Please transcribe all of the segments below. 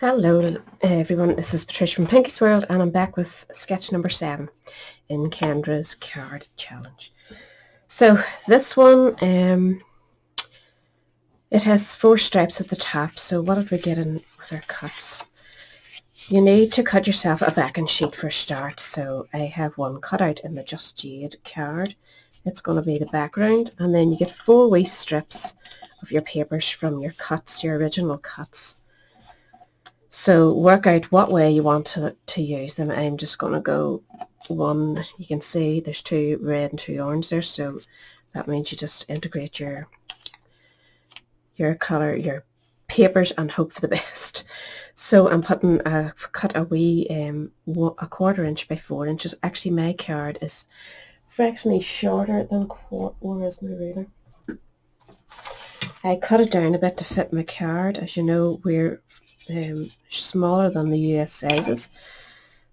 Hello everyone, this is Patricia from Pinky's World and I'm back with sketch number 7 in KENDRA'S card challenge. So this one, it has 4 stripes at the top, so what did we get in with our cuts? You need to cut yourself a backing sheet for a start, so I have one cut out in the Just Jade card. It's going to be the background, and then you get 4 wee strips of your papers from your cuts, your original cuts. So work out what way you want to use them. I'm just going to go one. You can see there's 2 red and 2 orange there, so that means you just integrate your colour, your papers, and hope for the best. So I'm putting cut a wee a 1/4 inch by 4 inches. Actually, my card is fractionally shorter than where is my ruler? I cut it down a bit to fit my card. As you know, we're smaller than the US sizes,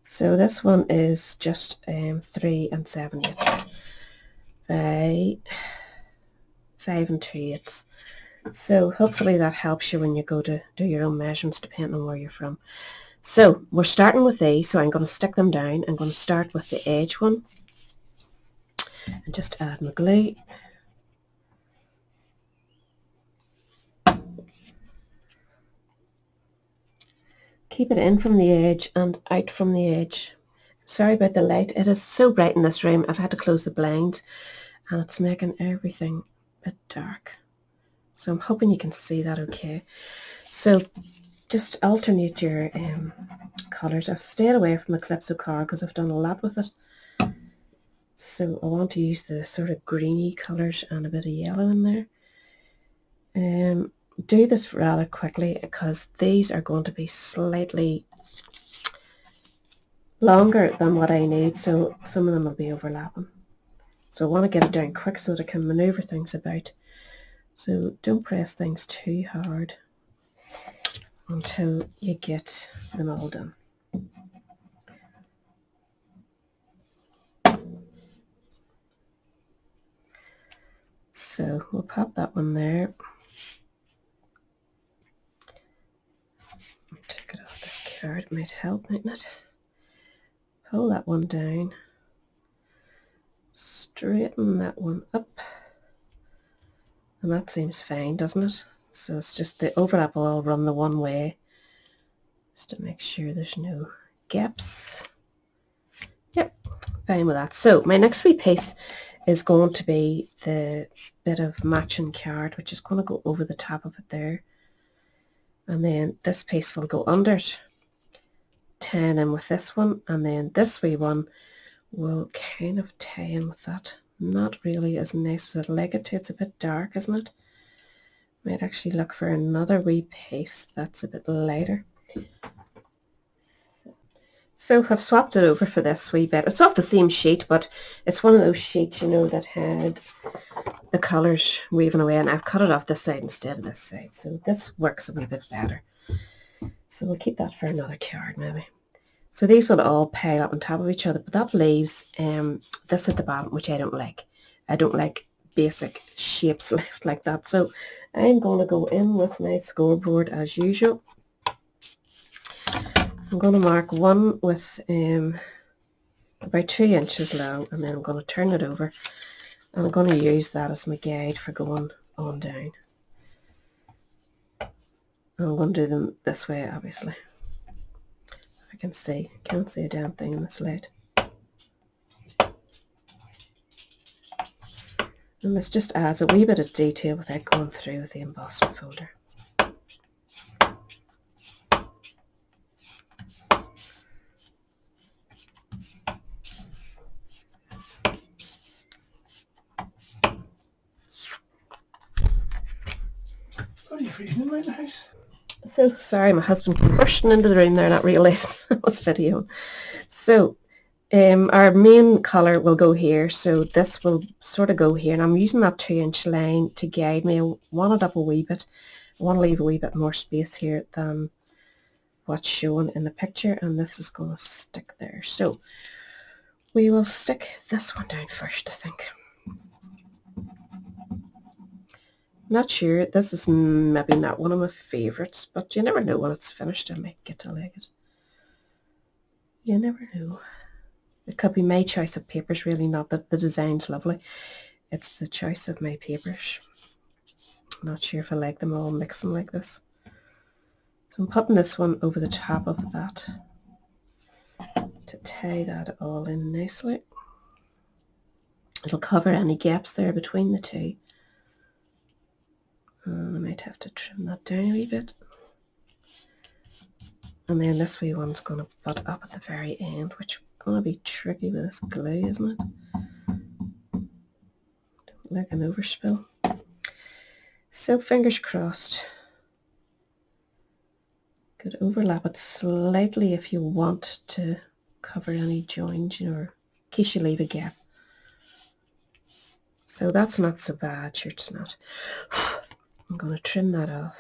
so this one is just 3 7/8 by 5 2/8. So hopefully that helps you when you go to do your own measurements, depending on where you're from. So we're starting with these, so I'm going to stick them down. I'm going to start with the edge one and just add my glue. Keep it in from the edge and out from the edge. Sorry about the light. It is so bright in this room. I've had to close the blinds and it's making everything a bit dark. So I'm hoping you can see that okay. So just alternate your colours. I've stayed away from the Calypso card because I've done a lot with it. So I want to use the sort of greeny colours and a bit of yellow in there. Do this rather quickly because these are going to be slightly longer than what I need, so some of them will be overlapping. So I want to get it down quick so that I can manoeuvre things about. So don't press things too hard until you get them all done. So we'll pop that one there. Take it off this card, it might help, mightn't it? Pull that one down. Straighten that one up. And that seems fine, doesn't it? So it's just the overlap will all run the one way, just to make sure there's no gaps. Yep, fine with that. So my next wee piece is going to be the bit of matching card, which is going to go over the top of it there. And then this piece will go under it, tie in with this one, and then this wee one will kind of tie in with that. Not really as nice as I'd like it to. It's a bit dark, isn't it? Might actually look for another wee piece that's a bit lighter. So I've swapped it over for this wee bit. It's off the same sheet, but it's one of those sheets, you know, that had the colours weaving away, and I've cut it off this side instead of this side. So this works a wee bit better. So we'll keep that for another card maybe. So these will all pile up on top of each other, but that leaves this at the bottom, which I don't like. I don't like basic shapes left like that. So I'm going to go in with my scoreboard as usual. I'm going to mark one with about 2 inches long, and then I'm going to turn it over, and I'm going to use that as my guide for going on down. And I'm going to do them this way, obviously. I can see. Can't see a damn thing in this light. And this just adds a wee bit of detail without going through with the embossing folder. What are you freezing around the house? So, sorry, my husband came bursting into the room there, not realising I was videoing. So, our main colour will go here, so this will sort of go here, and I'm using that 2 inch line to guide me. I want it up a wee bit. I want to leave a wee bit more space here than what's shown in the picture, and this is going to stick there. So we will stick this one down first, I think. Not sure. This is maybe not one of my favourites, but you never know when it's finished. I might get to like it. You never know. It could be my choice of papers, really, not that the design's lovely. It's the choice of my papers. I'm not sure if I like them all mixing like this. So I'm putting this one over the top of that to tie that all in nicely. It'll cover any gaps there between the two. And I might have to trim that down a wee bit. And then this wee one's going to butt up at the very end, which is going to be tricky with this glue, isn't it? Don't like an overspill. So fingers crossed. Could overlap it slightly if you want to cover any joins, you know, or in case you leave a gap. So that's not so bad, sure it's not. I'm going to trim that off.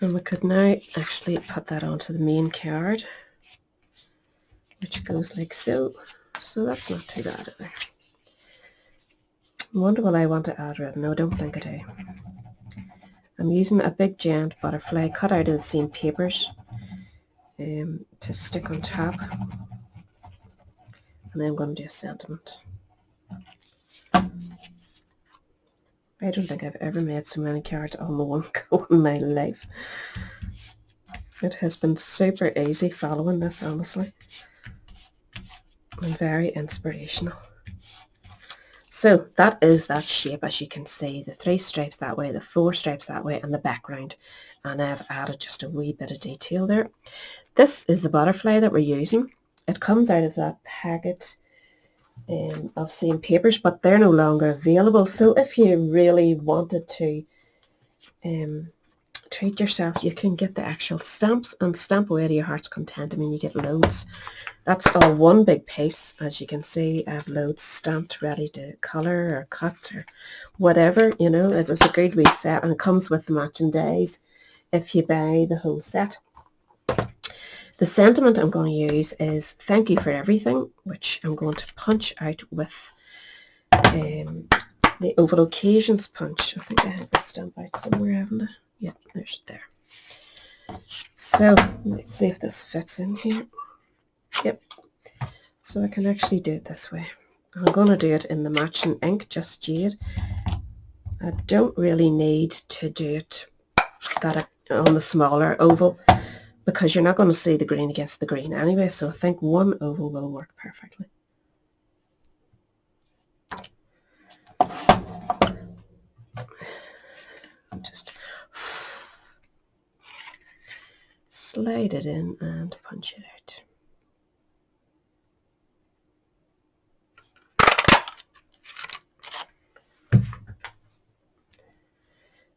And we could now actually put that onto the main card, which goes like so. So that's not too bad either. I wonder will I want to add ribbon? No, I don't think I do. I'm using a big giant butterfly cut out of the same papers to stick on top. And then I'm going to do a sentiment. I don't think I've ever made so many cards on the one go in my life. It has been super easy following this, honestly. And very inspirational. So that is that shape, as you can see. The 3 stripes that way, the 4 stripes that way, and the background. And I've added just a wee bit of detail there. This is the butterfly that we're using. It comes out of that packet of same papers, but they're no longer available. So if you really wanted to treat yourself, you can get the actual stamps and stamp away to your heart's content. I mean, you get loads. That's all one big piece. As you can see, I have loads stamped ready to colour or cut or whatever, you know. It is a good wee set, and it comes with the matching dies if you buy the whole set. The sentiment I'm going to use is "Thank you for everything," which I'm going to punch out with the Oval Occasions punch. I think I have this stamp out somewhere, haven't I? Yeah, there's there. So let's see if this fits in here. Yep. So I can actually do it this way. I'm going to do it in the matching ink, just Jade. I don't really need to do it that on the smaller oval, because you're not going to see the green against the green anyway, so I think one oval will work perfectly. Just slide it in and punch it out.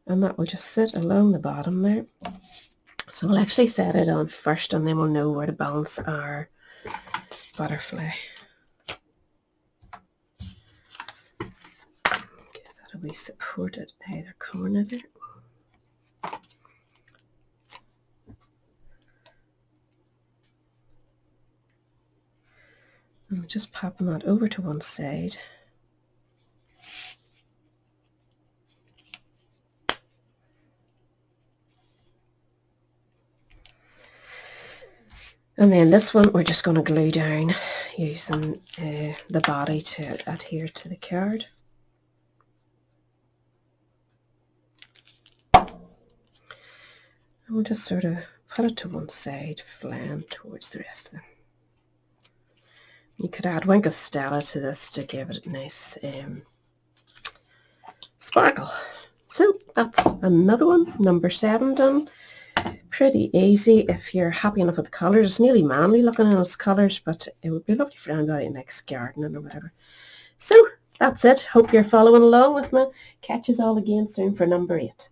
And that will just sit along the bottom there. So we'll actually set it on first, and then we'll know where to balance our butterfly. Give that a wee support at either corner there. And just popping that over to one side. And then this one we're just going to glue down using the body to adhere to the card. And we'll just sort of put it to one side, flying towards the rest of them. You could add Wink of Stella to this to give it a nice sparkle. So that's another one, number 7 done. Pretty easy if you're happy enough with the colours. It's nearly manly looking in its colours, but it would be lovely for anybody who likes gardening or whatever. So that's it. Hope you're following along with me. Catch us all again soon for number 8.